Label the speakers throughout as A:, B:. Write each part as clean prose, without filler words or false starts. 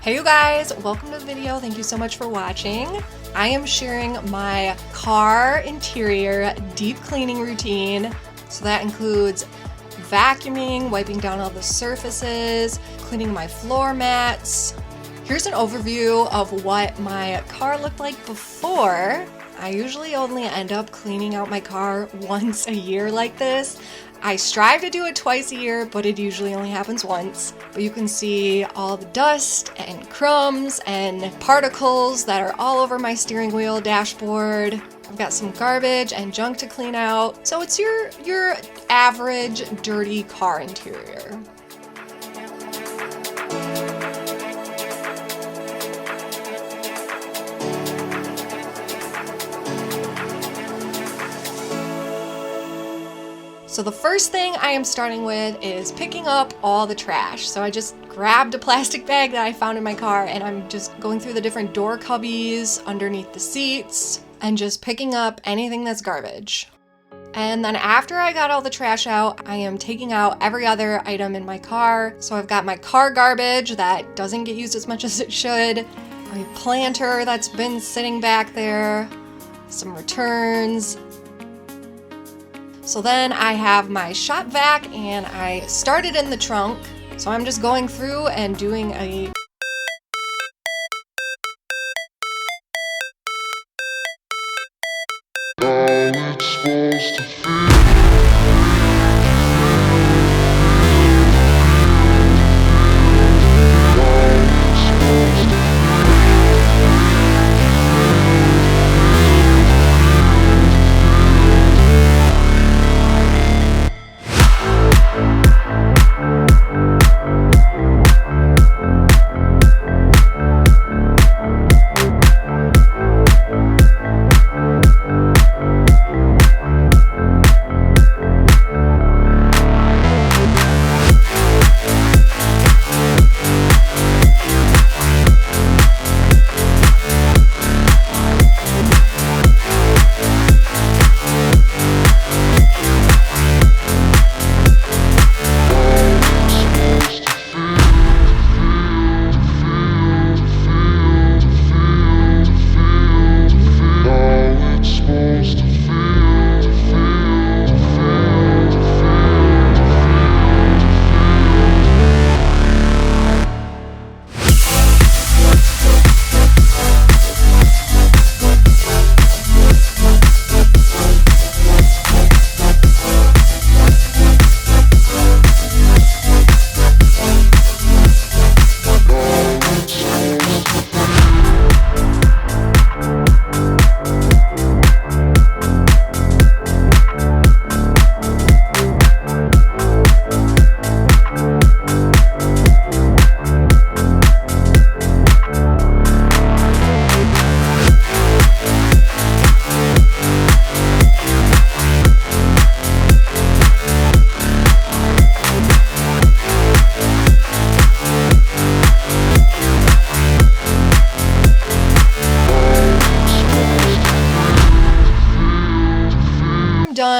A: Hey you guys, welcome to the video. Thank you so much for watching. I am sharing my car interior deep cleaning routine. So that includes vacuuming, wiping down all the surfaces, cleaning my floor mats. Here's an overview of what my car looked like before. I usually only end up cleaning out my car once a year like this. I strive to do it twice a year, but it usually only happens once. But you can see all the dust and crumbs and particles that are all over my steering wheel, dashboard. I've got some garbage and junk to clean out. So it's your average dirty car interior. So the first thing I am starting with is picking up all the trash. So I just grabbed a plastic bag that I found in my car and I'm just going through the different door cubbies underneath the seats and just picking up anything that's garbage. And then after I got all the trash out, I am taking out every other item in my car. So I've got my car garbage that doesn't get used as much as it should, a planter that's been sitting back there, some returns. So then I have my shop vac and I started in the trunk. So I'm just going through and doing a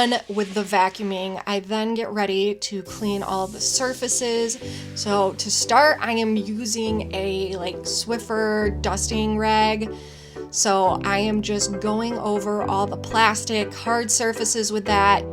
A: done with the vacuuming, I then get ready to clean all the surfaces. So to start, I am using a Swiffer dusting rag. So I am just going over all the plastic, hard surfaces with that.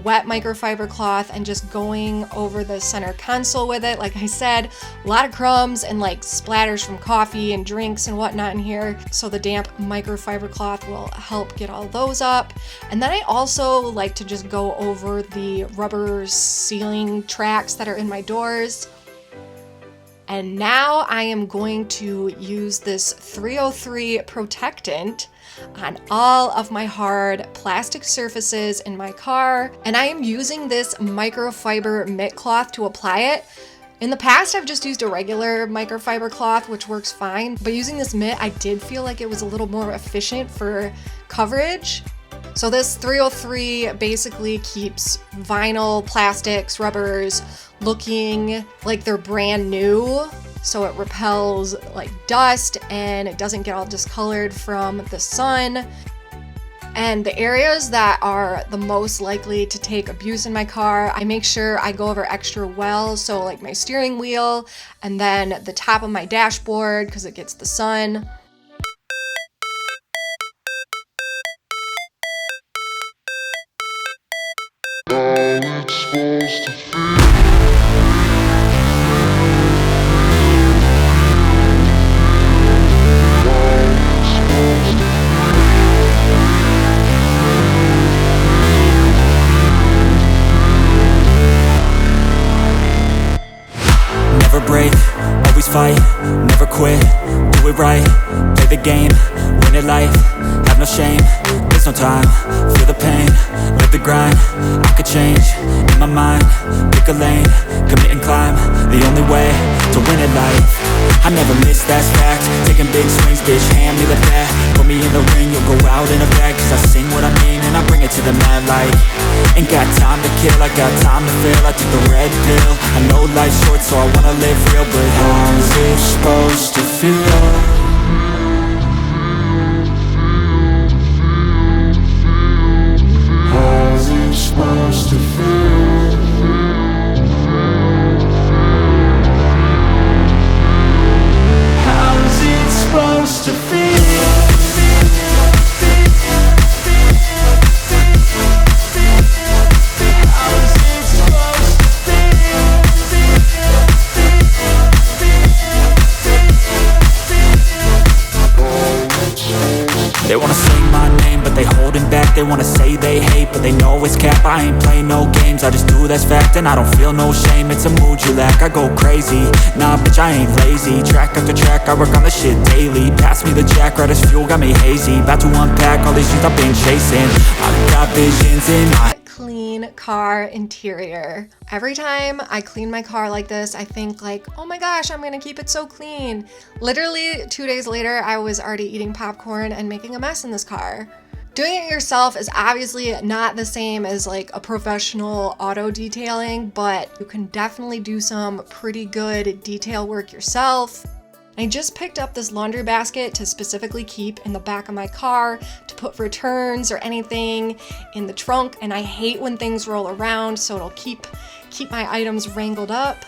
A: Wet microfiber cloth and just going over the center console with it. Like I said, a lot of crumbs and splatters from coffee and drinks and whatnot in here. So the damp microfiber cloth will help get all those up. And then I also like to just go over the rubber sealing tracks that are in my doors. And now I am going to use this 303 Protectant on all of my hard plastic surfaces in my car. And I am using this microfiber mitt cloth to apply it. In the past, I've just used a regular microfiber cloth, which works fine. But using this mitt, I did feel like it was a little more efficient for coverage. So this 303 basically keeps vinyl, plastics, rubbers looking like they're brand new. So it repels like dust and it doesn't get all discolored from the sun. And the areas that are the most likely to take abuse in my car, I make sure I go over extra well. So like my steering wheel and then the top of my dashboard because it gets the sun.
B: Never break, always fight, never quit, do it right, play the game, win it life, have no shame, there's no time, feel the pain, live the grind, I could change, in my mind, pick a lane, commit and climb, the only way to win at life. I never miss, that's fact, taking big swings, bitch, hand me the bat, put me in the ring, you'll go out in a bag, cause I sing what I mean and I bring it to the mad light. Ain't got time to kill, I got time to feel, I took the red pill, I know life's short so I wanna live real, but how's it supposed to feel? How's it supposed to feel? How's it supposed to feel? They wanna say my name, but they holding back. They wanna say they hate, but they know it's cap. I ain't play no games, I just do that's fact. And I don't feel no shame, it's a mood you lack. I go crazy, nah bitch I ain't lazy. Track after track, I work on this shit daily. Pass me the jack, right as fuel, got me hazy. About to unpack all these things I've been chasing. I got visions in my
A: clean car interior. Every time I clean my car like this, I think like, oh my gosh, I'm gonna keep it so clean. Literally 2 days later, I was already eating popcorn and making a mess in this car. Doing it yourself is obviously not the same as like a professional auto detailing, but you can definitely do some pretty good detail work yourself. I just picked up this laundry basket to specifically keep in the back of my car to put returns or anything in the trunk, and I hate when things roll around, so it'll keep my items wrangled up.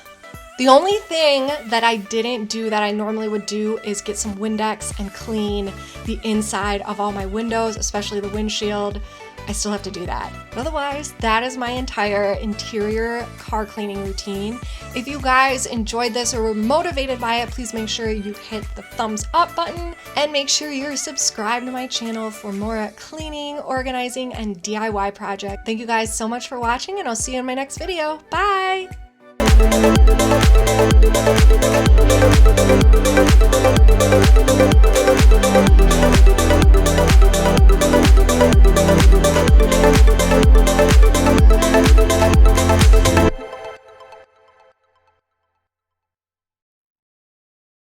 A: The only thing that I didn't do that I normally would do is get some Windex and clean the inside of all my windows, especially the windshield. I still have to do that. But otherwise, that is my entire interior car cleaning routine. If you guys enjoyed this or were motivated by it, please make sure you hit the thumbs up button and make sure you're subscribed to my channel for more cleaning, organizing, and DIY projects. Thank you guys so much for watching, and I'll see you in my next video. Bye!